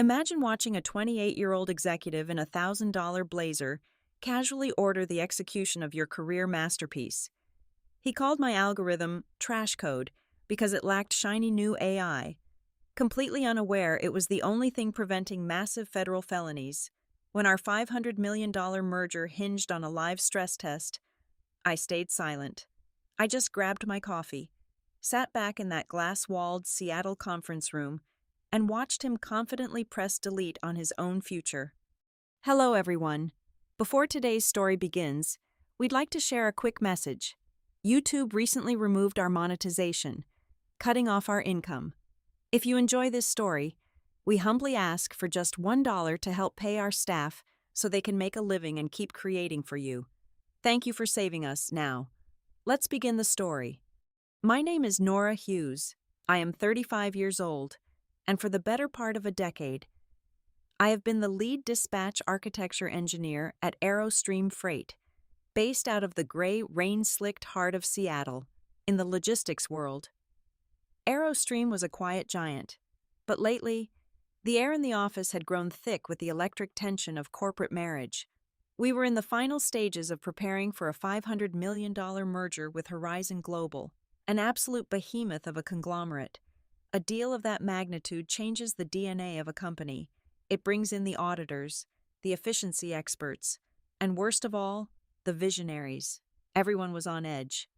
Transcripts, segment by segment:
Imagine watching a 28-year-old executive in a $1,000 blazer casually order the execution of your career masterpiece. He called my algorithm trash code because it lacked shiny new AI, completely unaware it was the only thing preventing massive federal felonies. When our $500 million merger hinged on a live stress test, I stayed silent. I just grabbed my coffee, sat back in that glass-walled Seattle conference room, and watched him confidently press delete on his own future. Hello, everyone. Before today's story begins, we'd like to share a quick message. YouTube recently removed our monetization, cutting off our income. If you enjoy this story, we humbly ask for just $1 to help pay our staff so they can make a living and keep creating for you. Thank you for saving us. Now, let's begin the story. My name is Nora Hughes. I am 35 years old, and for the better part of a decade, I have been the lead dispatch architecture engineer at Aerostream Freight, based out of the gray, rain-slicked heart of Seattle, in the logistics world. Aerostream was a quiet giant, but lately, the air in the office had grown thick with the electric tension of corporate marriage. We were in the final stages of preparing for a $500 million merger with Horizon Global, an absolute behemoth of a conglomerate. A deal of that magnitude changes the DNA of a company. It brings in the auditors, the efficiency experts, and worst of all, the visionaries. Everyone was on edge,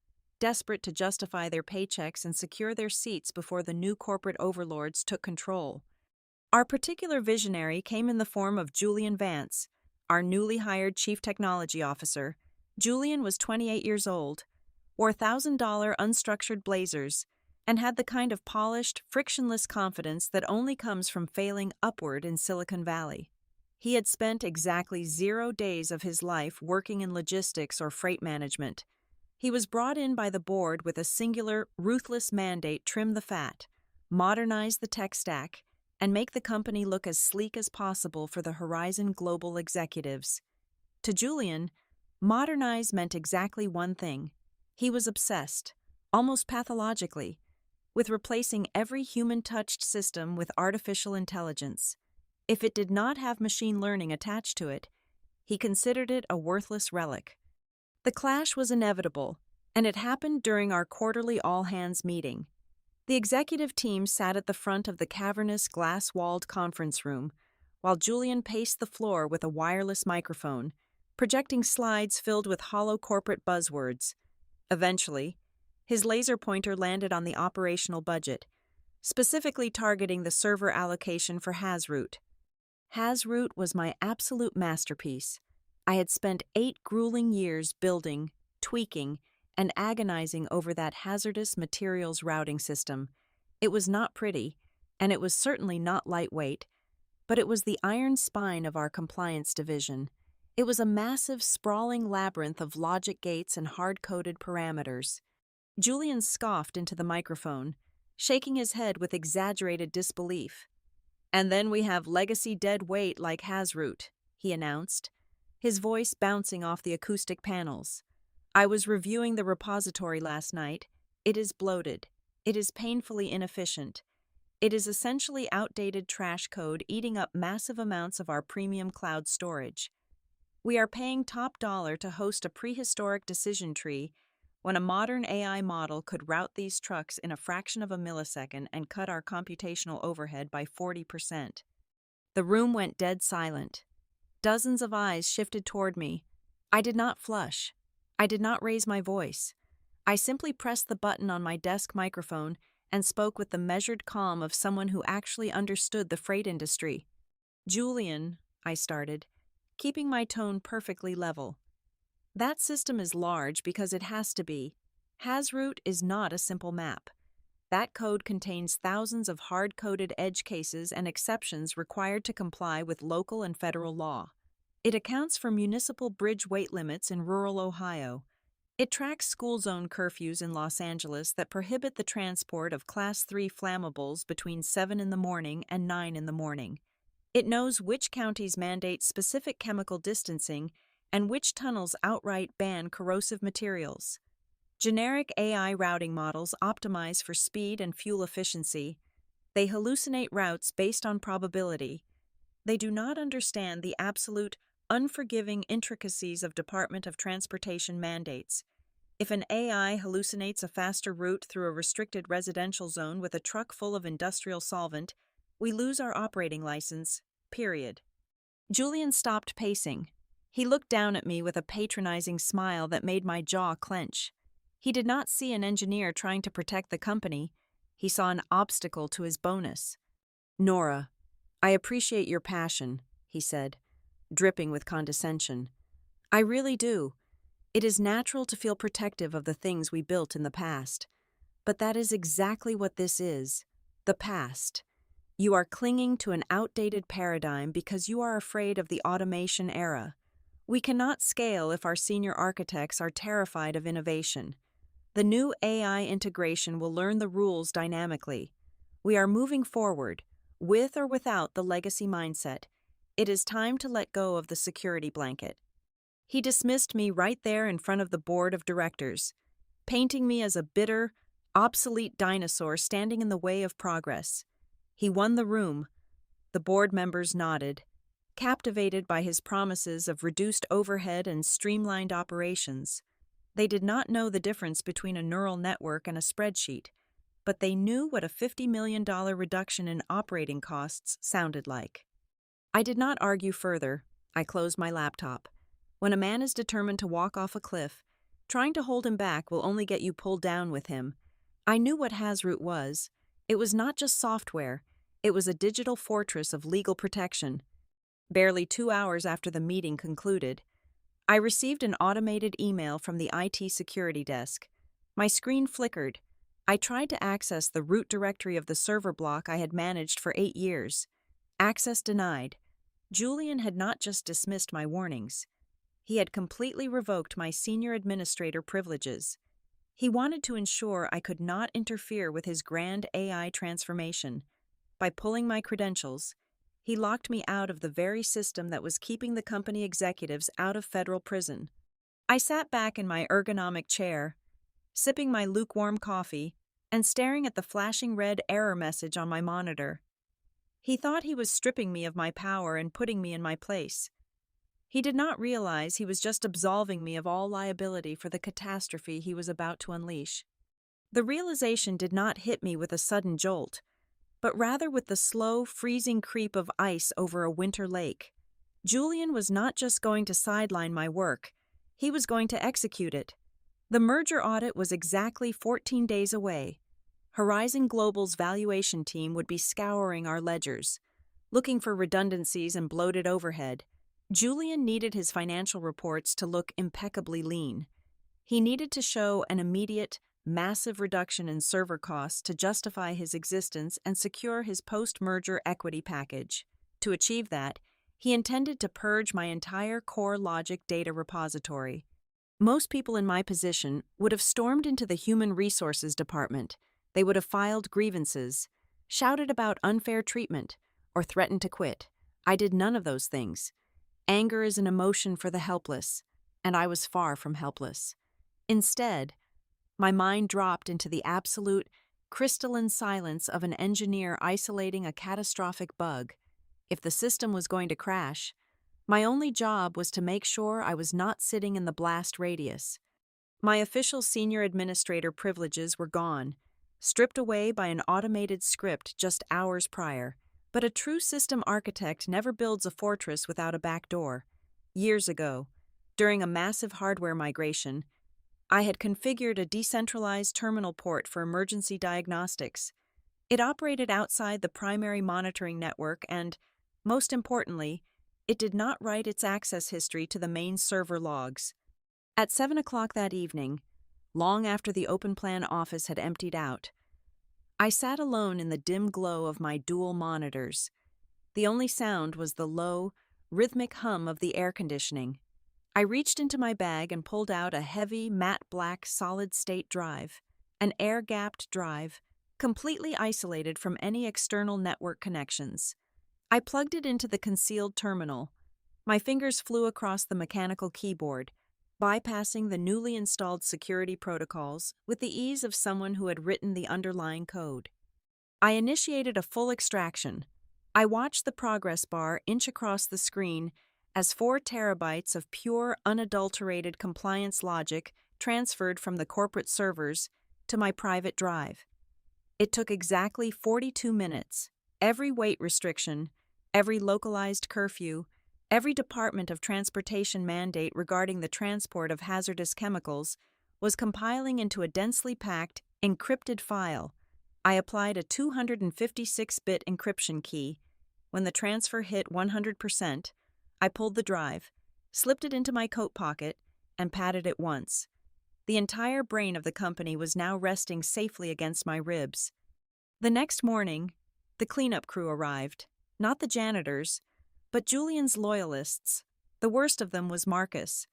desperate to justify their paychecks and secure their seats before the new corporate overlords took control. Our particular visionary came in the form of Julian Vance, our newly hired Chief Technology Officer. Julian was 28 years old, wore $1,000 unstructured blazers, and had the kind of polished, frictionless confidence that only comes from failing upward in Silicon Valley. He had spent exactly 0 days of his life working in logistics or freight management. He was brought in by the board with a singular, ruthless mandate: trim the fat, modernize the tech stack, and make the company look as sleek as possible for the Horizon Global executives. To Julian, modernize meant exactly one thing. He was obsessed, almost pathologically, with replacing every human-touched system with artificial intelligence. If it did not have machine learning attached to it, he considered it a worthless relic. The clash was inevitable, and it happened during our quarterly all-hands meeting. The executive team sat at the front of the cavernous, glass-walled conference room, while Julian paced the floor with a wireless microphone, projecting slides filled with hollow corporate buzzwords. Eventually, his laser pointer landed on the operational budget, specifically targeting the server allocation for Hasroot. Hasroot was my absolute masterpiece. I had spent 8 grueling years building, tweaking, and agonizing over that hazardous materials routing system. It was not pretty, and it was certainly not lightweight, but it was the iron spine of our compliance division. It was a massive, sprawling labyrinth of logic gates and hard-coded parameters. Julian scoffed into the microphone, shaking his head with exaggerated disbelief. "And then we have legacy dead weight like Hasroot," he announced, his voice bouncing off the acoustic panels. "I was reviewing the repository last night. It is bloated. It is painfully inefficient. It is essentially outdated trash code eating up massive amounts of our premium cloud storage. We are paying top dollar to host a prehistoric decision tree when a modern AI model could route these trucks in a fraction of a millisecond and cut our computational overhead by 40%. The room went dead silent. Dozens of eyes shifted toward me. I did not flush. I did not raise my voice. I simply pressed the button on my desk microphone and spoke with the measured calm of someone who actually understood the freight industry. "Julian," I started, keeping my tone perfectly level. "That system is large because it has to be. Hasroot is not a simple map. That code contains thousands of hard-coded edge cases and exceptions required to comply with local and federal law. It accounts for municipal bridge weight limits in rural Ohio. It tracks school zone curfews in Los Angeles that prohibit the transport of Class 3 flammables between 7 in the morning and 9 in the morning. It knows which counties mandate specific chemical distancing and which tunnels outright ban corrosive materials. Generic AI routing models optimize for speed and fuel efficiency. They hallucinate routes based on probability, They do not understand the absolute, unforgiving intricacies of Department of Transportation mandates. If an AI hallucinates a faster route through a restricted residential zone with a truck full of industrial solvent, we lose our operating license, period. Julian stopped pacing. He looked down at me with a patronizing smile that made my jaw clench. He did not see an engineer trying to protect the company. He saw an obstacle to his bonus. "Nora, I appreciate your passion," he said, dripping with condescension. "I really do. It is natural to feel protective of the things we built in the past. But that is exactly what this is, the past. You are clinging to an outdated paradigm because you are afraid of the automation era. We cannot scale if our senior architects are terrified of innovation. The new AI integration will learn the rules dynamically. We are moving forward, with or without the legacy mindset. It is time to let go of the security blanket." He dismissed me right there in front of the board of directors, painting me as a bitter, obsolete dinosaur standing in the way of progress. He won the room. The board members nodded, captivated by his promises of reduced overhead and streamlined operations. They did not know the difference between a neural network and a spreadsheet, but they knew what a $50 million reduction in operating costs sounded like. I did not argue further. I closed my laptop. When a man is determined to walk off a cliff, trying to hold him back will only get you pulled down with him. I knew what Hasroot was. It was not just software. It was a digital fortress of legal protection. Barely 2 hours after the meeting concluded, I received an automated email from the IT security desk. My screen flickered. I tried to access the root directory of the server block I had managed for 8 years. Access denied. Julian had not just dismissed my warnings. He had completely revoked my senior administrator privileges. He wanted to ensure I could not interfere with his grand AI transformation. By pulling my credentials, he locked me out of the very system that was keeping the company executives out of federal prison. I sat back in my ergonomic chair, sipping my lukewarm coffee and staring at the flashing red error message on my monitor. He thought he was stripping me of my power and putting me in my place. He did not realize he was just absolving me of all liability for the catastrophe he was about to unleash. The realization did not hit me with a sudden jolt, but rather with the slow, freezing creep of ice over a winter lake. Julian was not just going to sideline my work, he was going to execute it. The merger audit was exactly 14 days away. Horizon Global's valuation team would be scouring our ledgers, looking for redundancies and bloated overhead. Julian needed his financial reports to look impeccably lean. He needed to show an immediate, massive reduction in server costs to justify his existence and secure his post-merger equity package. To achieve that, he intended to purge my entire core logic data repository. Most people in my position would have stormed into the human resources department. They would have filed grievances, shouted about unfair treatment, or threatened to quit. I did none of those things. Anger is an emotion for the helpless, and I was far from helpless. Instead, my mind dropped into the absolute, crystalline silence of an engineer isolating a catastrophic bug. If the system was going to crash, my only job was to make sure I was not sitting in the blast radius. My official senior administrator privileges were gone, stripped away by an automated script just hours prior. But a true system architect never builds a fortress without a back door. Years ago, during a massive hardware migration, I had configured a decentralized terminal port for emergency diagnostics. It operated outside the primary monitoring network and, most importantly, it did not write its access history to the main server logs. At 7 o'clock that evening, long after the open plan office had emptied out, I sat alone in the dim glow of my dual monitors. The only sound was the low, rhythmic hum of the air conditioning. I reached into my bag and pulled out a heavy, matte black solid-state drive, an air-gapped drive, completely isolated from any external network connections. I plugged it into the concealed terminal. My fingers flew across the mechanical keyboard, bypassing the newly installed security protocols with the ease of someone who had written the underlying code. I initiated a full extraction, I watched the progress bar inch across the screen as 4 terabytes of pure, unadulterated compliance logic transferred from the corporate servers to my private drive. It took exactly 42 minutes. Every weight restriction, every localized curfew, every Department of Transportation mandate regarding the transport of hazardous chemicals was compiling into a densely packed, encrypted file. I applied a 256-bit encryption key. When the transfer hit 100%, I pulled the drive, slipped it into my coat pocket, and patted it once. The entire brain of the company was now resting safely against my ribs. The next morning, the cleanup crew arrived. Not the janitors, but Julian's loyalists. The worst of them was Marcus.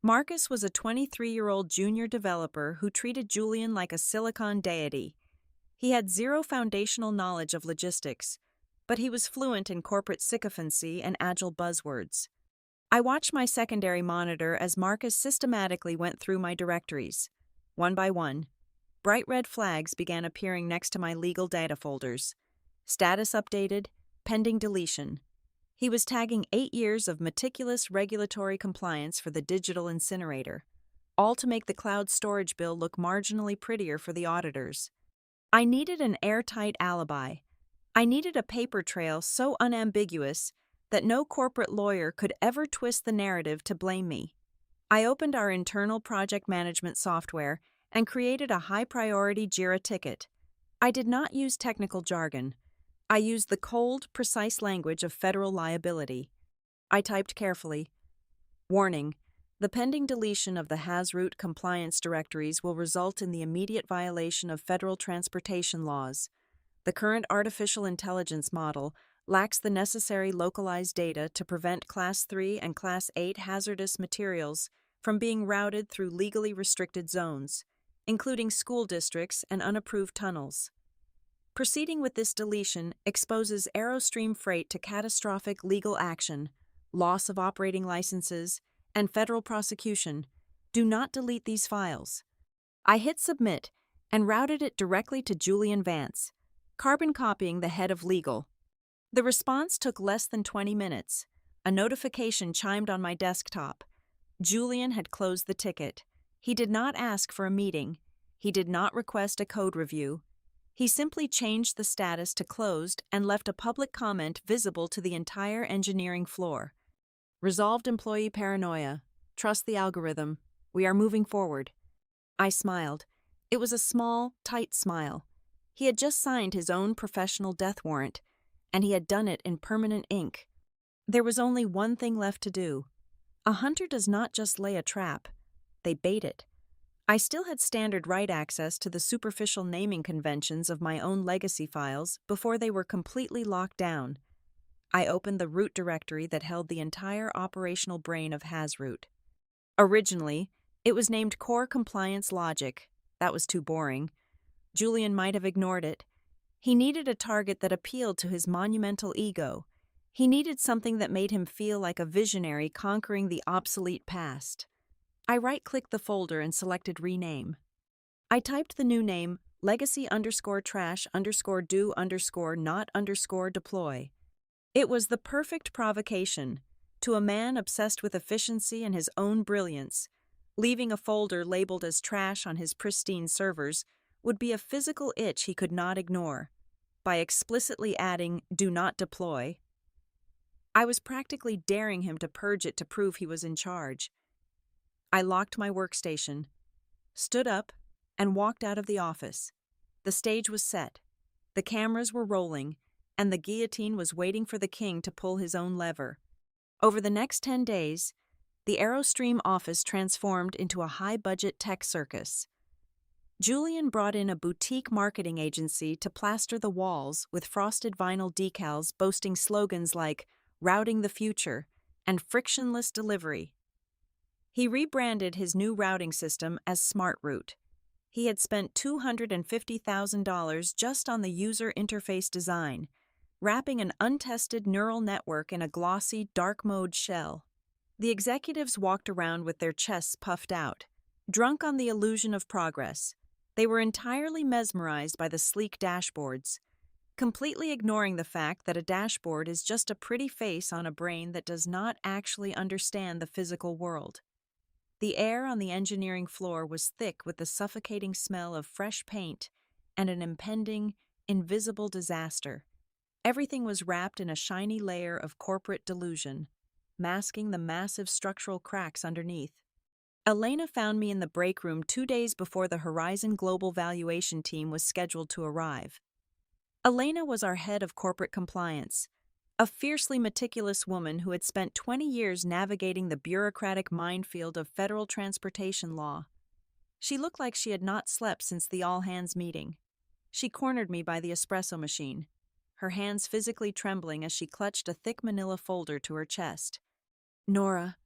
Marcus was a 23-year-old junior developer who treated Julian like a silicon deity. He had zero foundational knowledge of logistics, but he was fluent in corporate sycophancy and agile buzzwords. I watched my secondary monitor as Marcus systematically went through my directories. One by one, bright red flags began appearing next to my legal data folders. Status updated, pending deletion. He was tagging 8 years of meticulous regulatory compliance for the digital incinerator, all to make the cloud storage bill look marginally prettier for the auditors. I needed an airtight alibi. I needed a paper trail so unambiguous that no corporate lawyer could ever twist the narrative to blame me. I opened our internal project management software and created a high-priority JIRA ticket. I did not use technical jargon. I used the cold, precise language of federal liability. I typed carefully. Warning: the pending deletion of the HazRoute compliance directories will result in the immediate violation of federal transportation laws. The current artificial intelligence model lacks the necessary localized data to prevent Class 3 and Class 8 hazardous materials from being routed through legally restricted zones, including school districts and unapproved tunnels. Proceeding with this deletion exposes Aerostream Freight to catastrophic legal action, loss of operating licenses, and federal prosecution. Do not delete these files. I hit submit and routed it directly to Julian Vance, carbon copying the head of legal. The response took less than 20 minutes. A notification chimed on my desktop. Julian had closed the ticket. He did not ask for a meeting. He did not request a code review. He simply changed the status to closed and left a public comment visible to the entire engineering floor. Resolved employee paranoia. Trust the algorithm. We are moving forward. I smiled. It was a small, tight smile. He had just signed his own professional death warrant, and he had done it in permanent ink. There was only one thing left to do. A hunter does not just lay a trap. They bait it. I still had standard write access to the superficial naming conventions of my own legacy files before they were completely locked down. I opened the root directory that held the entire operational brain of HazRoute. Originally, it was named Core Compliance Logic. That was too boring. Julian might have ignored it. He needed a target that appealed to his monumental ego. He needed something that made him feel like a visionary conquering the obsolete past. I right-clicked the folder and selected Rename. I typed the new name legacy_trash_do_not_deploy. It was the perfect provocation. To a man obsessed with efficiency and his own brilliance, leaving a folder labeled as trash on his pristine servers would be a physical itch he could not ignore. By explicitly adding "do not deploy," I was practically daring him to purge it to prove he was in charge. I locked my workstation, stood up, and walked out of the office. The stage was set, the cameras were rolling, and the guillotine was waiting for the king to pull his own lever. Over the next 10 days, the Aerostream office transformed into a high-budget tech circus. Julian brought in a boutique marketing agency to plaster the walls with frosted vinyl decals boasting slogans like "Routing the Future" and "Frictionless Delivery." He rebranded his new routing system as SmartRoute. He had spent $250,000 just on the user interface design, wrapping an untested neural network in a glossy, dark mode shell. The executives walked around with their chests puffed out, drunk on the illusion of progress. They were entirely mesmerized by the sleek dashboards. completely ignoring the fact that a dashboard is just a pretty face on a brain that does not actually understand the physical world. The air on the engineering floor was thick with the suffocating smell of fresh paint and an impending, invisible disaster. Everything was wrapped in a shiny layer of corporate delusion, masking the massive structural cracks underneath. Elena found me in the break room 2 days before the Horizon Global Valuation team was scheduled to arrive. Elena was our head of corporate compliance, a fiercely meticulous woman who had spent 20 years navigating the bureaucratic minefield of federal transportation law. She looked like she had not slept since the all-hands meeting. She cornered me by the espresso machine, her hands physically trembling as she clutched a thick manila folder to her chest. "Nora,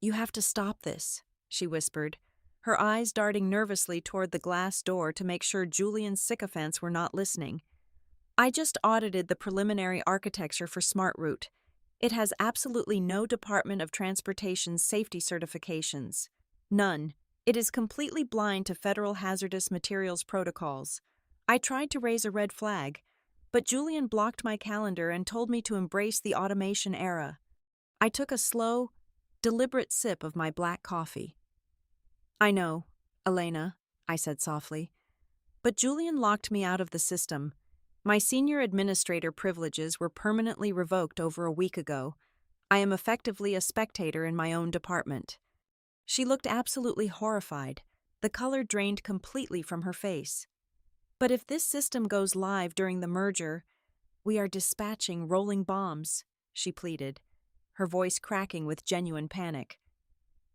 you have to stop this," she whispered, her eyes darting nervously toward the glass door to make sure Julian's sycophants were not listening. "I just audited the preliminary architecture for SmartRoute. It has absolutely no Department of Transportation safety certifications. None. It is completely blind to federal hazardous materials protocols. I tried to raise a red flag, but Julian blocked my calendar and told me to embrace the automation era." I took a slow, deliberate sip of my black coffee. "I know, Elena," I said softly. "But Julian locked me out of the system. My senior administrator privileges were permanently revoked over a week ago. I am effectively a spectator in my own department." She looked absolutely horrified, the color drained completely from her face. "But if this system goes live during the merger, we are dispatching rolling bombs," she pleaded, her voice cracking with genuine panic.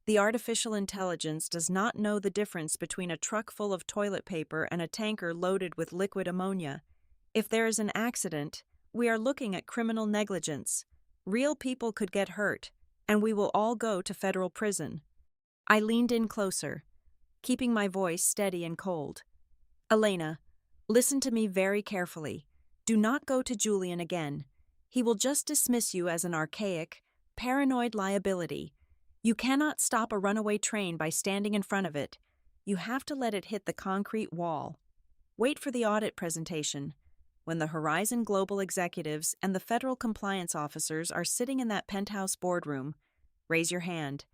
"The artificial intelligence does not know the difference between a truck full of toilet paper and a tanker loaded with liquid ammonia. If there is an accident, we are looking at criminal negligence. Real people could get hurt, and we will all go to federal prison." I leaned in closer, keeping my voice steady and cold. "Elena, listen to me very carefully. Do not go to Julian again. He will just dismiss you as an archaic, paranoid liability. You cannot stop a runaway train by standing in front of it. You have to let it hit the concrete wall. Wait for the audit presentation. When the Horizon Global executives and the federal compliance officers are sitting in that penthouse boardroom, raise your hand.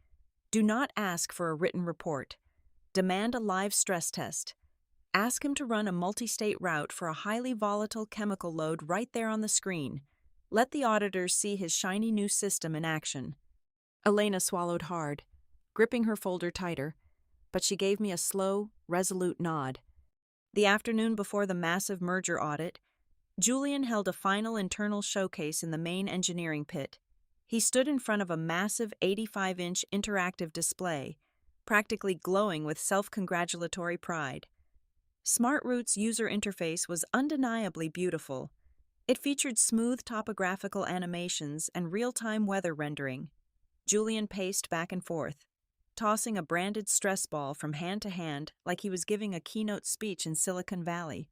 Do not ask for a written report. Demand a live stress test. Ask him to run a multi-state route for a highly volatile chemical load right there on the screen. Let the auditors see his shiny new system in action." Elena swallowed hard, gripping her folder tighter, but she gave me a slow, resolute nod. The afternoon before the massive merger audit, Julian held a final internal showcase in the main engineering pit. He stood in front of a massive 85-inch interactive display, practically glowing with self-congratulatory pride. SmartRoute's user interface was undeniably beautiful. It featured smooth topographical animations and real-time weather rendering. Julian paced back and forth, tossing a branded stress ball from hand to hand like he was giving a keynote speech in Silicon Valley.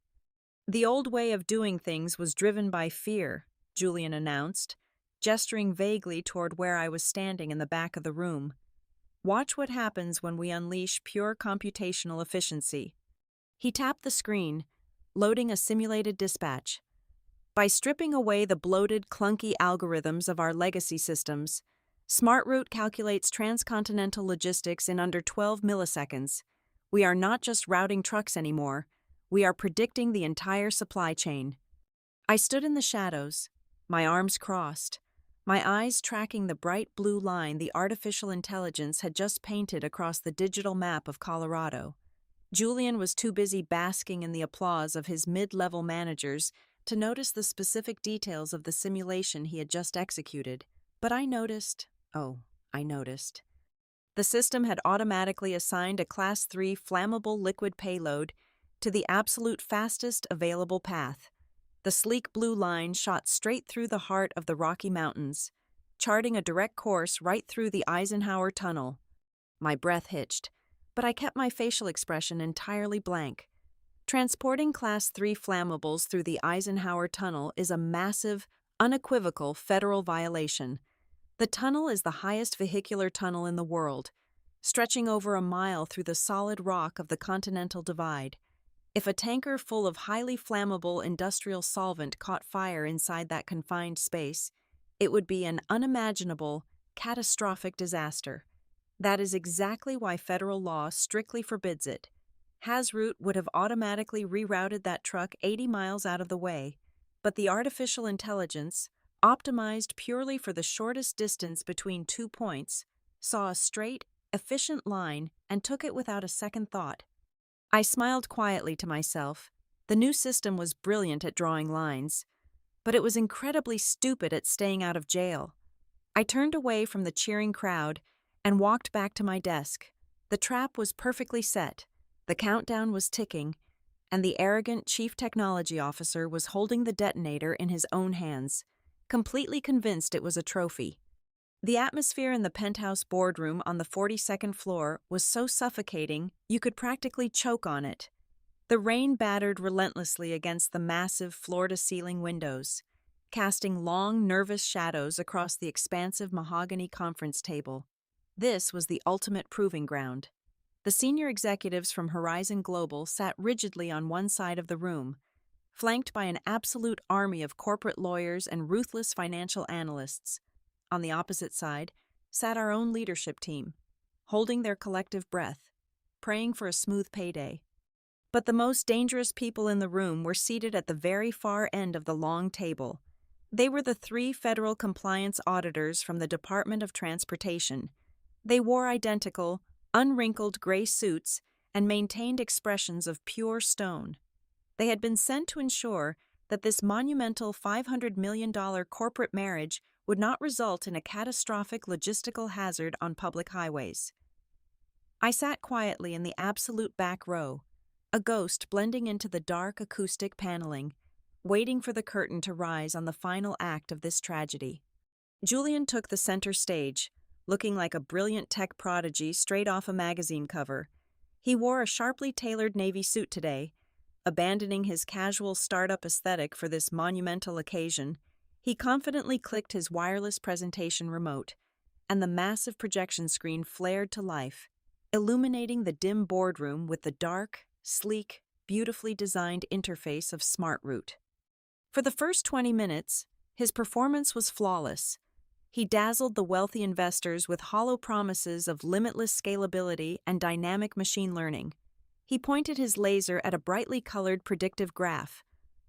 "The old way of doing things was driven by fear," Julian announced, gesturing vaguely toward where I was standing in the back of the room. "Watch what happens when we unleash pure computational efficiency." He tapped the screen, loading a simulated dispatch. By stripping away the bloated, clunky algorithms of our legacy systems, SmartRoute calculates transcontinental logistics in under 12 milliseconds. We are not just routing trucks anymore. We are predicting the entire supply chain. I stood in the shadows, my arms crossed, my eyes tracking the bright blue line the artificial intelligence had just painted across the digital map of Colorado. Julian was too busy basking in the applause of his mid-level managers to notice the specific details of the simulation he had just executed, but I noticed. The system had automatically assigned a Class 3 flammable liquid payload to the absolute fastest available path. The sleek blue line shot straight through the heart of the Rocky Mountains, charting a direct course right through the Eisenhower Tunnel. My breath hitched, but I kept my facial expression entirely blank. Transporting Class 3 flammables through the Eisenhower Tunnel is a massive, unequivocal federal violation. The tunnel is the highest vehicular tunnel in the world, stretching over a mile through the solid rock of the Continental Divide. If a tanker full of highly flammable industrial solvent caught fire inside that confined space, it would be an unimaginable, catastrophic disaster. That is exactly why federal law strictly forbids it. Hazroot would have automatically rerouted that truck 80 miles out of the way, but the artificial intelligence, optimized purely for the shortest distance between 2 points, saw a straight, efficient line and took it without a second thought. I smiled quietly to myself. The new system was brilliant at drawing lines, but it was incredibly stupid at staying out of jail. I turned away from the cheering crowd and walked back to my desk. The trap was perfectly set, the countdown was ticking, and the arrogant chief technology officer was holding the detonator in his own hands, completely convinced it was a trophy. The atmosphere in the penthouse boardroom on the 42nd floor was so suffocating you could practically choke on it. The rain battered relentlessly against the massive floor-to-ceiling windows, casting long, nervous shadows across the expansive mahogany conference table. This was the ultimate proving ground. The senior executives from Horizon Global sat rigidly on one side of the room, flanked by an absolute army of corporate lawyers and ruthless financial analysts. On the opposite side sat our own leadership team, holding their collective breath, praying for a smooth payday. But the most dangerous people in the room were seated at the very far end of the long table. They were the 3 federal compliance auditors from the Department of Transportation. They wore identical, unwrinkled gray suits and maintained expressions of pure stone. They had been sent to ensure that this monumental $500 million corporate marriage would not result in a catastrophic logistical hazard on public highways. I sat quietly in the absolute back row, a ghost blending into the dark acoustic paneling, waiting for the curtain to rise on the final act of this tragedy. Julian took the center stage, looking like a brilliant tech prodigy straight off a magazine cover. He wore a sharply tailored navy suit today, abandoning his casual startup aesthetic for this monumental occasion. He confidently clicked his wireless presentation remote, and the massive projection screen flared to life, illuminating the dim boardroom with the dark, sleek, beautifully designed interface of SmartRoute. For the first 20 minutes, his performance was flawless. He dazzled the wealthy investors with hollow promises of limitless scalability and dynamic machine learning. He pointed his laser at a brightly colored predictive graph,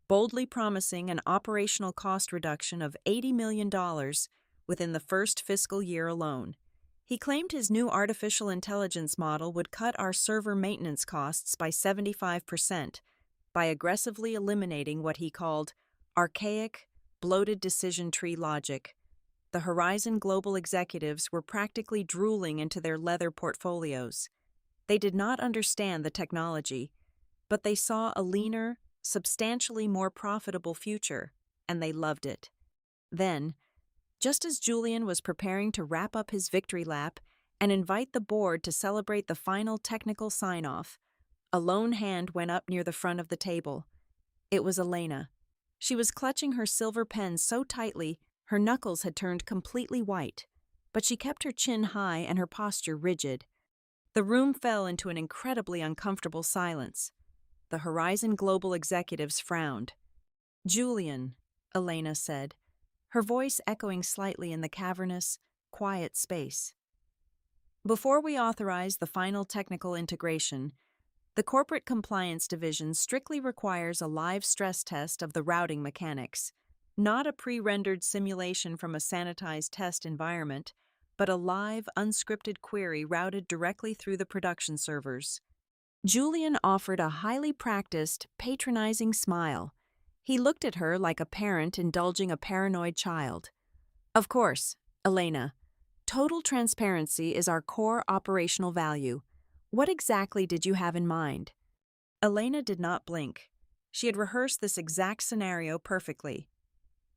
boldly promising an operational cost reduction of $80 million within the first fiscal year alone. He claimed his new artificial intelligence model would cut our server maintenance costs by 75% by aggressively eliminating what he called archaic, bloated decision tree logic. The Horizon Global executives were practically drooling into their leather portfolios. They did not understand the technology, but they saw a leaner, substantially more profitable future, and they loved it. Then, just as Julian was preparing to wrap up his victory lap and invite the board to celebrate the final technical sign-off, a lone hand went up near the front of the table. It was Elena. She was clutching her silver pen so tightly her knuckles had turned completely white, but she kept her chin high and her posture rigid. The room fell into an incredibly uncomfortable silence. The Horizon Global executives frowned. "Julian," Elena said, her voice echoing slightly in the cavernous, quiet space. "Before we authorize the final technical integration, the Corporate Compliance Division strictly requires a live stress test of the routing mechanics, not a pre-rendered simulation from a sanitized test environment, but a live, unscripted query routed directly through the production servers." Julian offered a highly practiced, patronizing smile. He looked at her like a parent indulging a paranoid child. "Of course, Elena. Total transparency is our core operational value. What exactly did you have in mind?" Elena did not blink. She had rehearsed this exact scenario perfectly.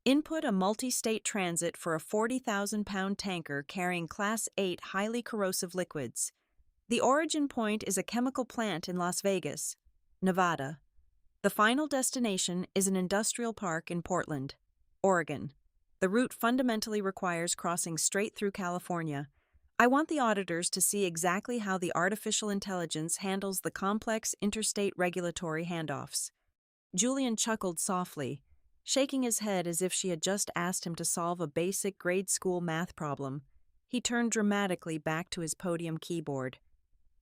Input a multi-state transit for a 40,000-pound tanker carrying Class 8 highly corrosive liquids. The origin point is a chemical plant in Las Vegas, Nevada. The final destination is an industrial park in Portland, Oregon. The route fundamentally requires crossing straight through California, I want the auditors to see exactly how the artificial intelligence handles the complex interstate regulatory handoffs. Julian chuckled softly, shaking his head as if she had just asked him to solve a basic grade school math problem. He turned dramatically back to his podium keyboard.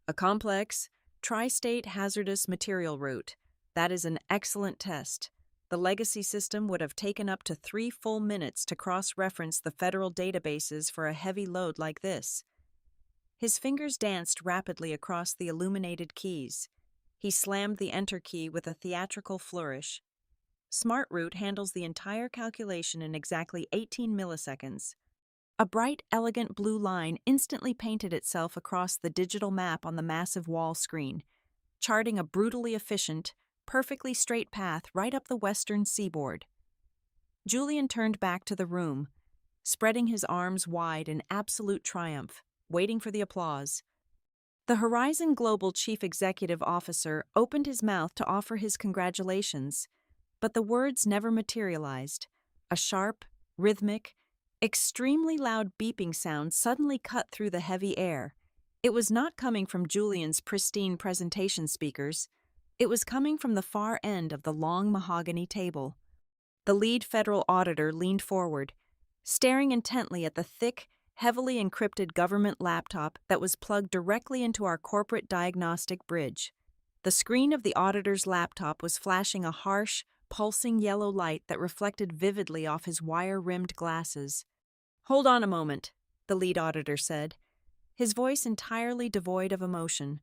A complex, tri-state hazardous material route. That is an excellent test. The legacy system would have taken up to 3 full minutes to cross-reference the federal databases for a heavy load like this. His fingers danced rapidly across the illuminated keys. He slammed the enter key with a theatrical flourish. SmartRoute handles the entire calculation in exactly 18 milliseconds. A bright, elegant blue line instantly painted itself across the digital map on the massive wall screen, charting a brutally efficient, perfectly straight path right up the western seaboard. Julian turned back to the room, spreading his arms wide in absolute triumph, waiting for the applause. The Horizon Global Chief Executive Officer opened his mouth to offer his congratulations, but the words never materialized. A sharp, rhythmic, extremely loud beeping sound suddenly cut through the heavy air. It was not coming from Julian's pristine presentation speakers. It was coming from the far end of the long mahogany table. The lead federal auditor leaned forward, staring intently at the thick, heavily encrypted government laptop that was plugged directly into our corporate diagnostic bridge. The screen of the auditor's laptop was flashing a harsh, pulsing yellow light that reflected vividly off his wire-rimmed glasses. "Hold on a moment," the lead auditor said, his voice entirely devoid of emotion.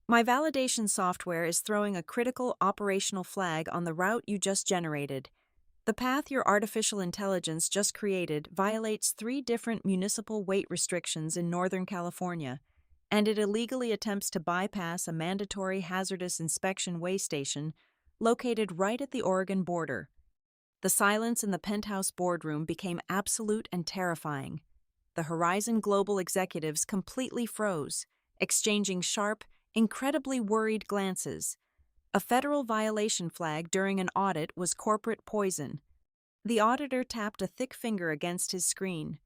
"My validation software is throwing a critical operational flag on the route you just generated. The path your artificial intelligence just created violates 3 different municipal weight restrictions in Northern California, and it illegally attempts to bypass a mandatory hazardous inspection weigh station located right at the Oregon border." The silence in the penthouse boardroom became absolute and terrifying. The Horizon Global executives completely froze, exchanging sharp, incredibly worried glances. A federal violation flag during an audit was corporate poison. The auditor tapped a thick finger against his screen.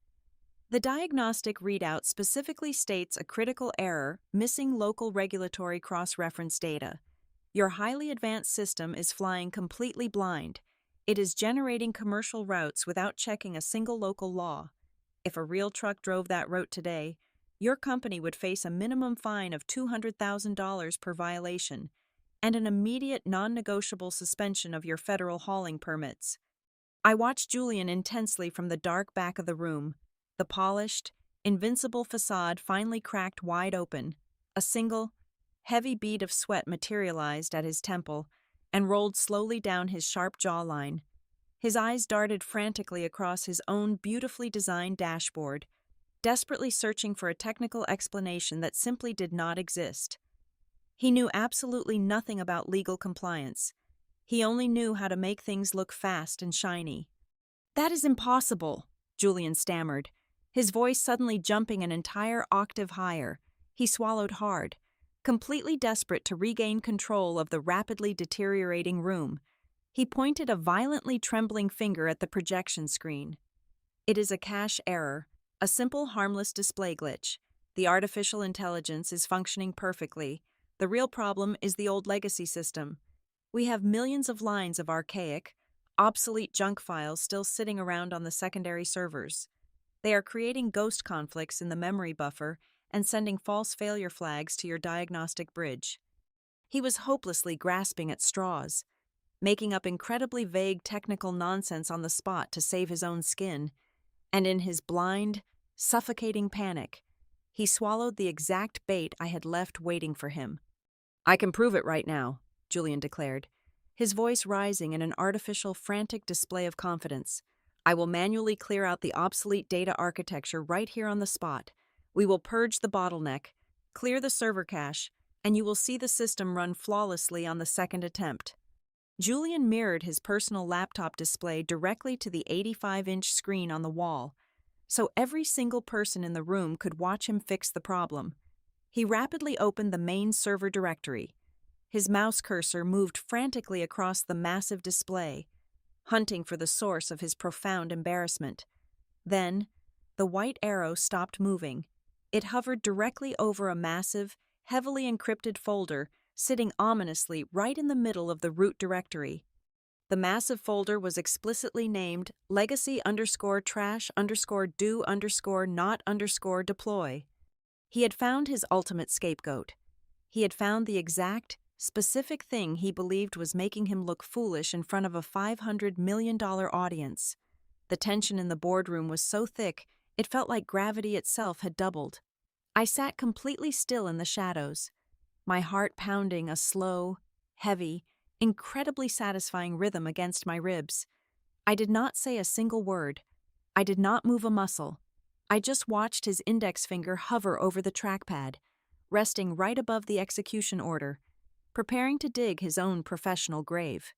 The diagnostic readout specifically states a critical error, missing local regulatory cross-reference data. Your highly advanced system is flying completely blind. It is generating commercial routes without checking a single local law. If a real truck drove that route today, your company would face a minimum fine of $200,000 per violation and an immediate non-negotiable suspension of your federal hauling permits. I watched Julian intensely from the dark back of the room. The polished, invincible facade finally cracked wide open. A single, heavy bead of sweat materialized at his temple and rolled slowly down his sharp jawline. His eyes darted frantically across his own beautifully designed dashboard, desperately searching for a technical explanation that simply did not exist. He knew absolutely nothing about legal compliance. He only knew how to make things look fast and shiny. "That is impossible," Julian stammered, his voice suddenly jumping an entire octave higher. He swallowed hard, completely desperate to regain control of the rapidly deteriorating room. He pointed a violently trembling finger at the projection screen. "It is a cache error, a simple harmless display glitch. The artificial intelligence is functioning perfectly. The real problem is the old legacy system. We have millions of lines of archaic, obsolete junk files still sitting around on the secondary servers. They are creating ghost conflicts in the memory buffer and sending false failure flags to your diagnostic bridge." He was hopelessly grasping at straws, making up incredibly vague technical nonsense on the spot to save his own skin, and in his blind, suffocating panic, he swallowed the exact bait I had left waiting for him. "I can prove it right now," Julian declared, his voice rising in an artificial, frantic display of confidence. "I will manually clear out the obsolete data architecture right here on the spot. We will purge the bottleneck, clear the server cache, and you will see the system run flawlessly on the second attempt." Julian mirrored his personal laptop display directly to the 85-inch screen on the wall, so every single person in the room could watch him fix the problem. He rapidly opened the main server directory. His mouse cursor moved frantically across the massive display, hunting for the source of his profound embarrassment. Then, the white arrow stopped moving. It hovered directly over a massive, heavily encrypted folder sitting ominously right in the middle of the root directory. The massive folder was explicitly named legacy_trash_do_not_deploy. He had found his ultimate scapegoat. He had found the exact, specific thing he believed was making him look foolish in front of a $500 million audience. The tension in the boardroom was so thick, it felt like gravity itself had doubled. I sat completely still in the shadows, my heart pounding a slow, heavy, incredibly satisfying rhythm against my ribs. I did not say a single word. I did not move a muscle. I just watched his index finger hover over the trackpad, resting right above the execution order, preparing to dig his own professional grave.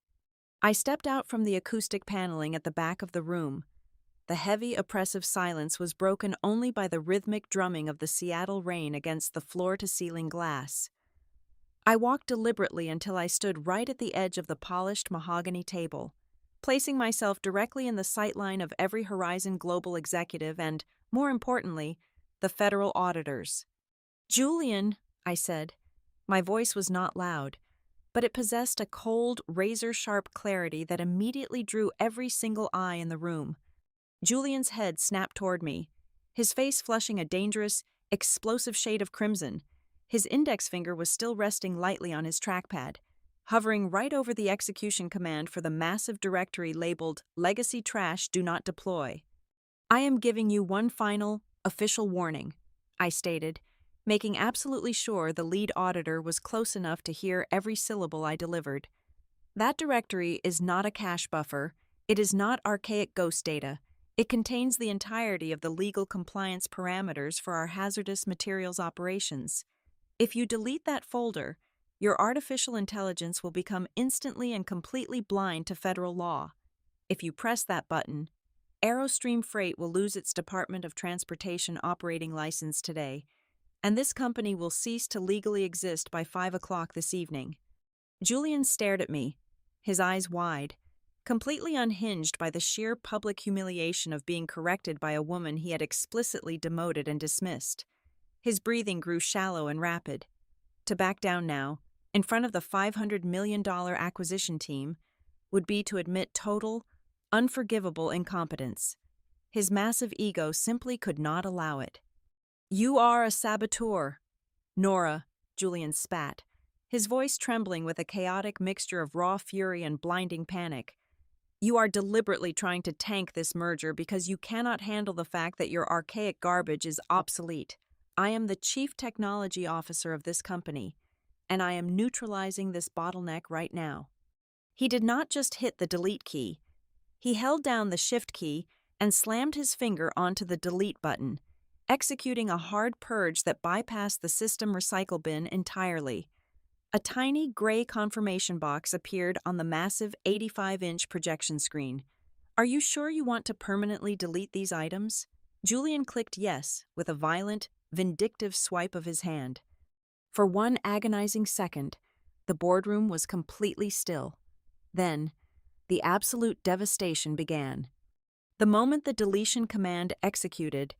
I stepped out from the acoustic paneling at the back of the room. The heavy, oppressive silence was broken only by the rhythmic drumming of the Seattle rain against the floor-to-ceiling glass. I walked deliberately until I stood right at the edge of the polished mahogany table, placing myself directly in the sightline of every Horizon Global executive and, more importantly, the federal auditors. "Julian," I said. My voice was not loud, but it possessed a cold, razor-sharp clarity that immediately drew every single eye in the room. Julian's head snapped toward me, his face flushing a dangerous, explosive shade of crimson. His index finger was still resting lightly on his trackpad, hovering right over the execution command for the massive directory labeled Legacy Trash Do Not Deploy. "I am giving you one final, official warning," I stated, making absolutely sure the lead auditor was close enough to hear every syllable I delivered. "That directory is not a cache buffer. It is not archaic ghost data. It contains the entirety of the legal compliance parameters for our hazardous materials operations. If you delete that folder, your artificial intelligence will become instantly and completely blind to federal law. If you press that button, Aerostream Freight will lose its Department of Transportation operating license today, and this company will cease to legally exist by 5 o'clock this evening." Julian stared at me, his eyes wide, completely unhinged by the sheer public humiliation of being corrected by a woman he had explicitly demoted and dismissed. His breathing grew shallow and rapid. To back down now, in front of the $500 million acquisition team, would be to admit total, unforgivable incompetence. His massive ego simply could not allow it. "You are a saboteur, Nora," Julian spat, his voice trembling with a chaotic mixture of raw fury and blinding panic. "You are deliberately trying to tank this merger because you cannot handle the fact that your archaic garbage is obsolete. I am the Chief Technology Officer of this company, and I am neutralizing this bottleneck right now." He did not just hit the delete key. He held down the shift key and slammed his finger onto the delete button, executing a hard purge that bypassed the system recycle bin entirely. A tiny gray confirmation box appeared on the massive 85-inch projection screen. "Are you sure you want to permanently delete these items?" Julian clicked yes with a violent, vindictive swipe of his hand. For one agonizing second, the boardroom was completely still. Then, the absolute devastation began. The moment the deletion command executed,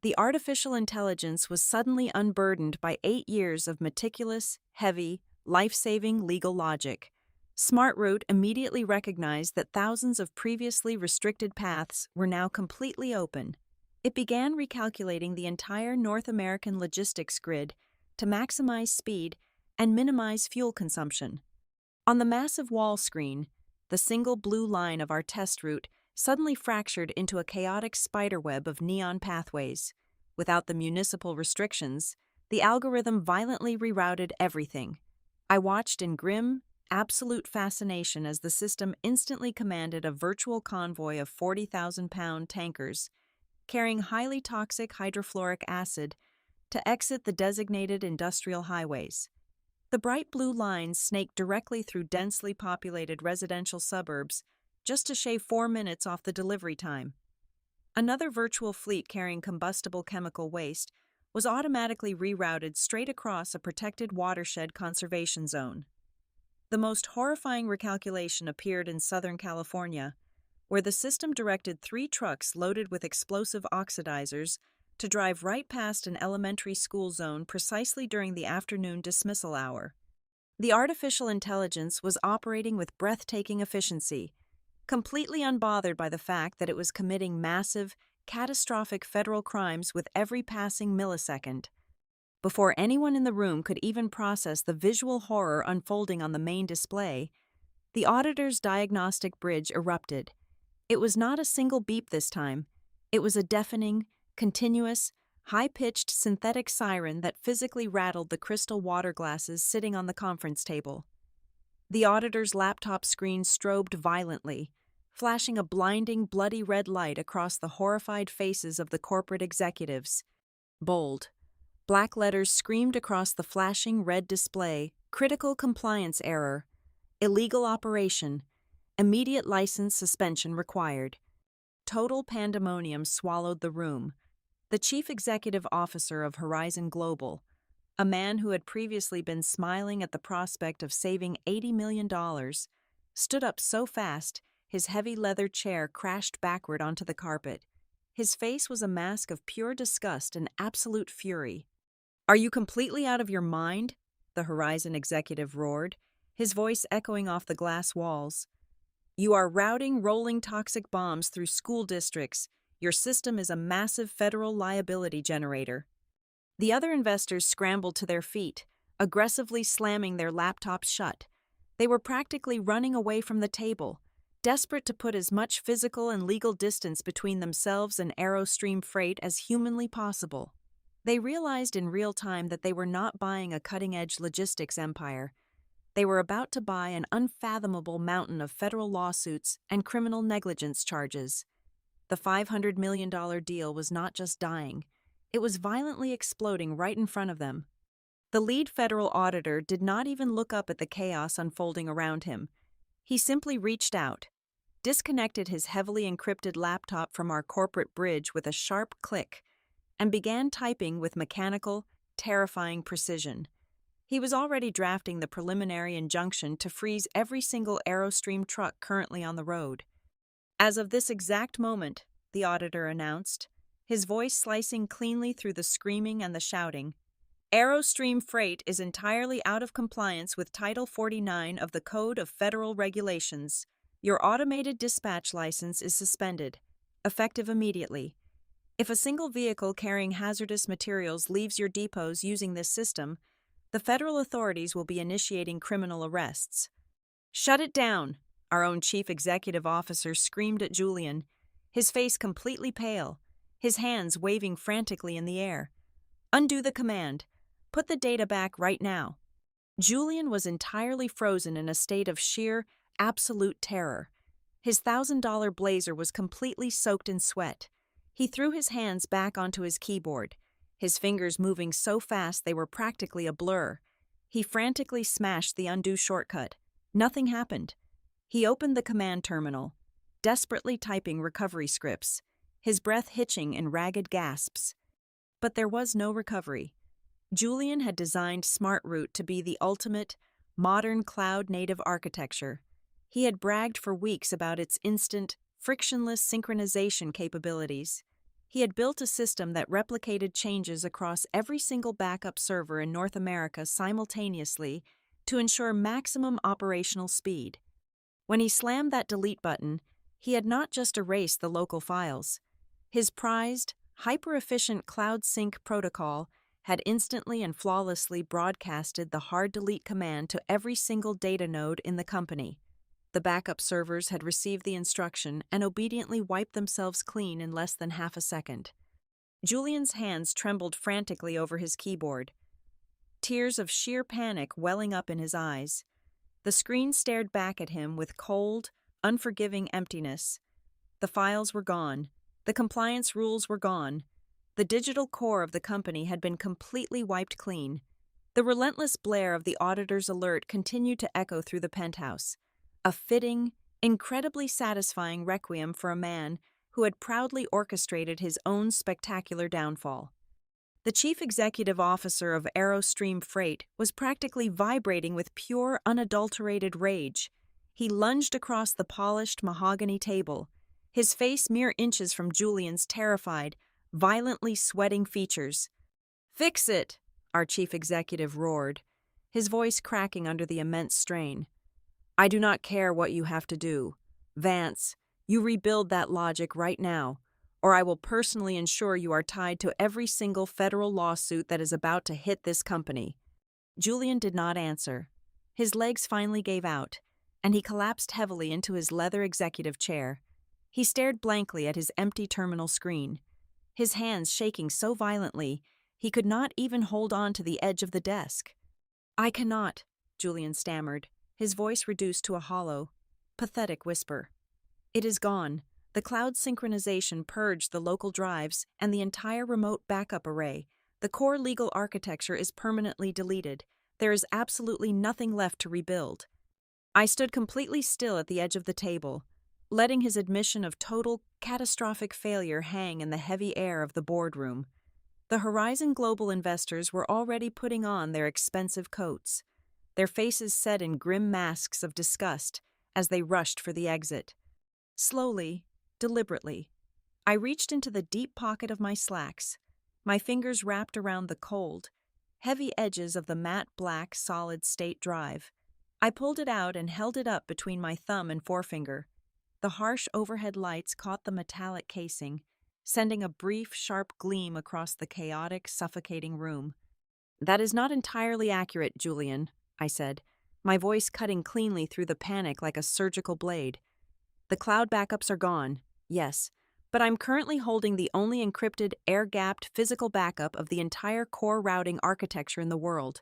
the artificial intelligence was suddenly unburdened by 8 years of meticulous, heavy, life-saving legal logic. SmartRoute immediately recognized that thousands of previously restricted paths were now completely open. It began recalculating the entire North American logistics grid to maximize speed and minimize fuel consumption. On the massive wall screen, the single blue line of our test route suddenly fractured into a chaotic spiderweb of neon pathways. Without the municipal restrictions, the algorithm violently rerouted everything. I watched in grim, absolute fascination as the system instantly commanded a virtual convoy of 40,000-pound tankers carrying highly toxic hydrofluoric acid to exit the designated industrial highways. The bright blue lines snaked directly through densely populated residential suburbs just to shave 4 minutes off the delivery time. Another virtual fleet carrying combustible chemical waste was automatically rerouted straight across a protected watershed conservation zone. The most horrifying recalculation appeared in Southern California, where the system directed 3 trucks loaded with explosive oxidizers to drive right past an elementary school zone precisely during the afternoon dismissal hour. The artificial intelligence was operating with breathtaking efficiency, completely unbothered by the fact that it was committing massive, catastrophic federal crimes with every passing millisecond. Before anyone in the room could even process the visual horror unfolding on the main display, the auditor's diagnostic bridge erupted. It was not a single beep this time. It was a deafening, continuous, high-pitched synthetic siren that physically rattled the crystal water glasses sitting on the conference table. The auditor's laptop screen strobed violently, flashing a blinding, bloody red light across the horrified faces of the corporate executives. Bold, black letters screamed across the flashing red display, "Critical compliance error. Illegal operation. Immediate license suspension required." Total pandemonium swallowed the room. The chief executive officer of Horizon Global, a man who had previously been smiling at the prospect of saving $80 million, stood up so fast his heavy leather chair crashed backward onto the carpet. His face was a mask of pure disgust and absolute fury. "Are you completely out of your mind?" the Horizon executive roared, his voice echoing off the glass walls. "You are routing rolling toxic bombs through school districts. Your system is a massive federal liability generator." The other investors scrambled to their feet, aggressively slamming their laptops shut. They were practically running away from the table, desperate to put as much physical and legal distance between themselves and Aerostream Freight as humanly possible. They realized in real time that they were not buying a cutting-edge logistics empire. They were about to buy an unfathomable mountain of federal lawsuits and criminal negligence charges. The $500 million deal was not just dying, it was violently exploding right in front of them. The lead federal auditor did not even look up at the chaos unfolding around him. He simply reached out, disconnected his heavily encrypted laptop from our corporate bridge with a sharp click, and began typing with mechanical, terrifying precision. He was already drafting the preliminary injunction to freeze every single Aerostream truck currently on the road. "As of this exact moment," the auditor announced, his voice slicing cleanly through the screaming and the shouting, "Aerostream Freight is entirely out of compliance with Title 49 of the Code of Federal Regulations. Your automated dispatch license is suspended, effective immediately. If a single vehicle carrying hazardous materials leaves your depots using this system, the federal authorities will be initiating criminal arrests." "Shut it down!" our own chief executive officer screamed at Julian, his face completely pale, his hands waving frantically in the air. "Undo the command. Put the data back right now." Julian was entirely frozen in a state of sheer, absolute terror. His $1,000 blazer was completely soaked in sweat. He threw his hands back onto his keyboard, his fingers moving so fast they were practically a blur. He frantically smashed the undo shortcut. Nothing happened. He opened the command terminal, desperately typing recovery scripts, his breath hitching in ragged gasps. But there was no recovery. Julian had designed SmartRoute to be the ultimate, modern cloud-native architecture. He had bragged for weeks about its instant, frictionless synchronization capabilities. He had built a system that replicated changes across every single backup server in North America simultaneously to ensure maximum operational speed. When he slammed that delete button, he had not just erased the local files. His prized, hyper-efficient cloud sync protocol had instantly and flawlessly broadcasted the hard delete command to every single data node in the company. The backup servers had received the instruction and obediently wiped themselves clean in less than half a second. Julian's hands trembled frantically over his keyboard, tears of sheer panic welling up in his eyes. The screen stared back at him with cold, unforgiving emptiness. The files were gone. The compliance rules were gone. The digital core of the company had been completely wiped clean. The relentless blare of the auditor's alert continued to echo through the penthouse, a fitting, incredibly satisfying requiem for a man who had proudly orchestrated his own spectacular downfall. The chief executive officer of Aerostream Freight was practically vibrating with pure, unadulterated rage. He lunged across the polished mahogany table, his face mere inches from Julian's terrified, violently sweating features. "Fix it!" our chief executive roared, his voice cracking under the immense strain. "I do not care what you have to do. Vance, you rebuild that logic right now, or I will personally ensure you are tied to every single federal lawsuit that is about to hit this company." Julian did not answer. His legs finally gave out, and he collapsed heavily into his leather executive chair. He stared blankly at his empty terminal screen, his hands shaking so violently he could not even hold on to the edge of the desk. "I cannot," Julian stammered, his voice reduced to a hollow, pathetic whisper. "It is gone. The cloud synchronization purged the local drives and the entire remote backup array. The core legal architecture is permanently deleted. There is absolutely nothing left to rebuild." I stood completely still at the edge of the table, letting his admission of total, catastrophic failure hang in the heavy air of the boardroom. The Horizon Global investors were already putting on their expensive coats, their faces set in grim masks of disgust as they rushed for the exit. Slowly, deliberately, I reached into the deep pocket of my slacks, my fingers wrapped around the cold, heavy edges of the matte black solid-state drive. I pulled it out and held it up between my thumb and forefinger. The harsh overhead lights caught the metallic casing, sending a brief, sharp gleam across the chaotic, suffocating room. "That is not entirely accurate, Julian," I said, my voice cutting cleanly through the panic like a surgical blade. "The cloud backups are gone, yes, but I'm currently holding the only encrypted, air-gapped physical backup of the entire core routing architecture in the world."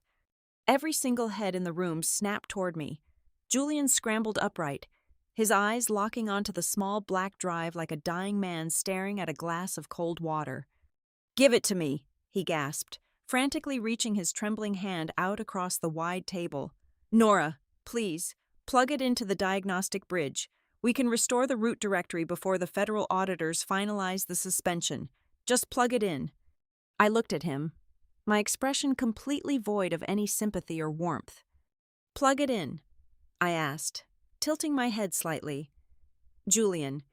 Every single head in the room snapped toward me. Julian scrambled upright, his eyes locking onto the small black drive like a dying man staring at a glass of cold water. "Give it to me," he gasped, frantically reaching his trembling hand out across the wide table. "Nora, please, plug it into the diagnostic bridge. We can restore the root directory before the federal auditors finalize the suspension. Just plug it in." I looked at him, my expression completely void of any sympathy or warmth. "Plug it in?" I asked, tilting my head slightly. "Julian,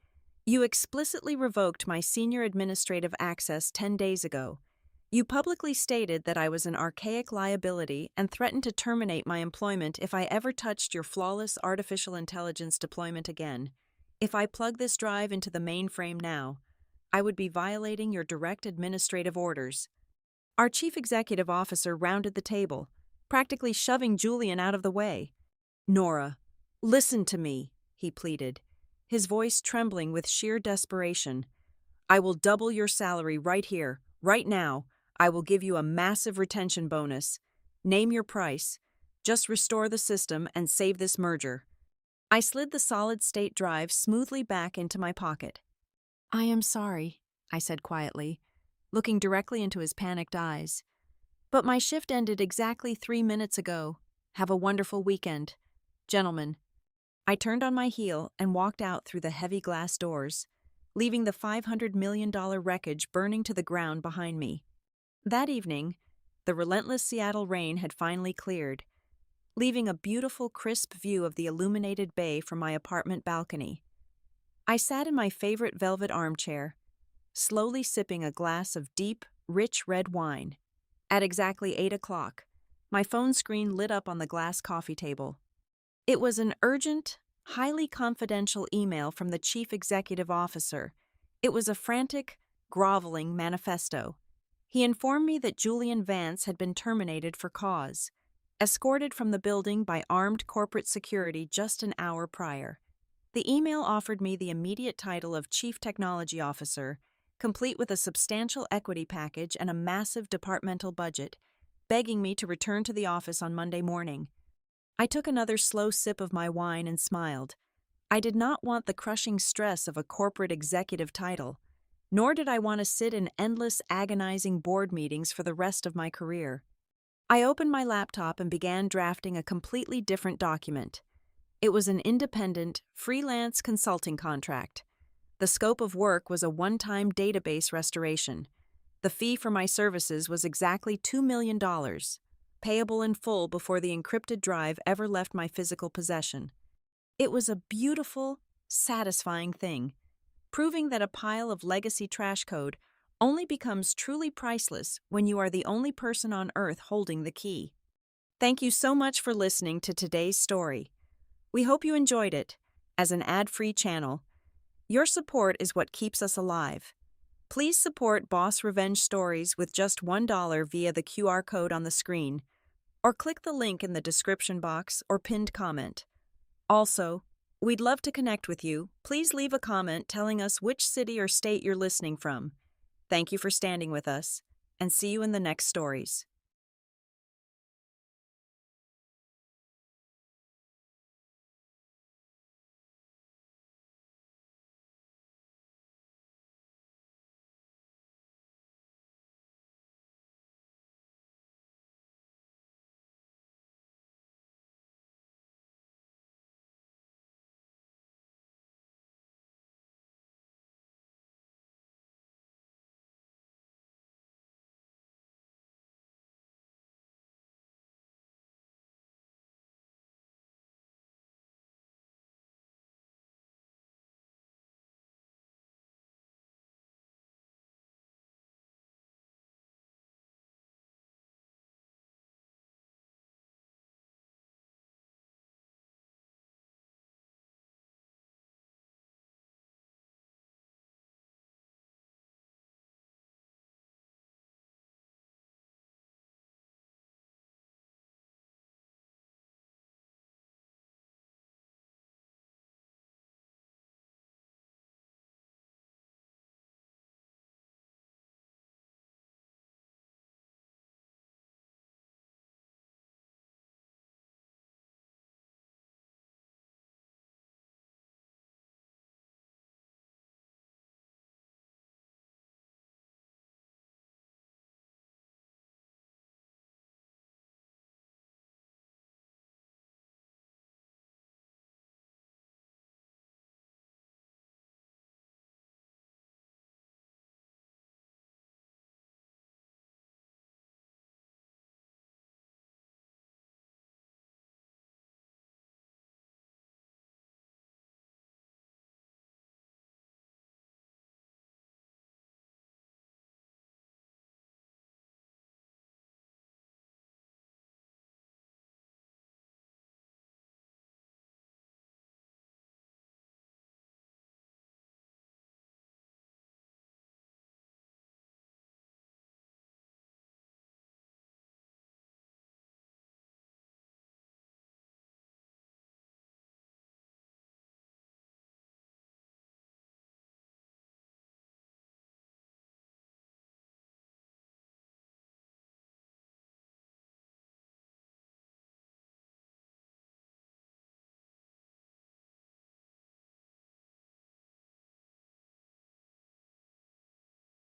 you explicitly revoked my senior administrative access 10 days ago. You publicly stated that I was an archaic liability and threatened to terminate my employment if I ever touched your flawless artificial intelligence deployment again. If I plug this drive into the mainframe now, I would be violating your direct administrative orders." Our chief executive officer rounded the table, practically shoving Julian out of the way. "Nora, listen to me," he pleaded, his voice trembling with sheer desperation. "I will double your salary right here, right now. I will give you a massive retention bonus. Name your price. Just restore the system and save this merger." I slid the solid-state drive smoothly back into my pocket. "I am sorry," I said quietly, looking directly into his panicked eyes. "But my shift ended exactly 3 minutes ago. Have a wonderful weekend. Gentlemen." I turned on my heel and walked out through the heavy glass doors, leaving the $500 million wreckage burning to the ground behind me. That evening, the relentless Seattle rain had finally cleared, leaving a beautiful, crisp view of the illuminated bay from my apartment balcony. I sat in my favorite velvet armchair, slowly sipping a glass of deep, rich red wine. At exactly 8 o'clock, my phone screen lit up on the glass coffee table. It was an urgent, highly confidential email from the chief executive officer. It was a frantic, groveling manifesto. He informed me that Julian Vance had been terminated for cause, escorted from the building by armed corporate security just an hour prior. The email offered me the immediate title of Chief Technology Officer, complete with a substantial equity package and a massive departmental budget, begging me to return to the office on Monday morning. I took another slow sip of my wine and smiled. I did not want the crushing stress of a corporate executive title, nor did I want to sit in endless, agonizing board meetings for the rest of my career. I opened my laptop and began drafting a completely different document. It was an independent, freelance consulting contract. The scope of work was a one-time database restoration. The fee for my services was exactly $2 million, payable in full before the encrypted drive ever left my physical possession. It was a beautiful, satisfying thing, proving that a pile of legacy trash code only becomes truly priceless when you are the only person on Earth holding the key. Thank you so much for listening to today's story. We hope you enjoyed it. As an ad-free channel, your support is what keeps us alive. Please support Boss Revenge Stories with just $1 via the QR code on the screen, or click the link in the description box or pinned comment. Also, we'd love to connect with you. Please leave a comment telling us which city or state you're listening from. Thank you for standing with us, and see you in the next stories.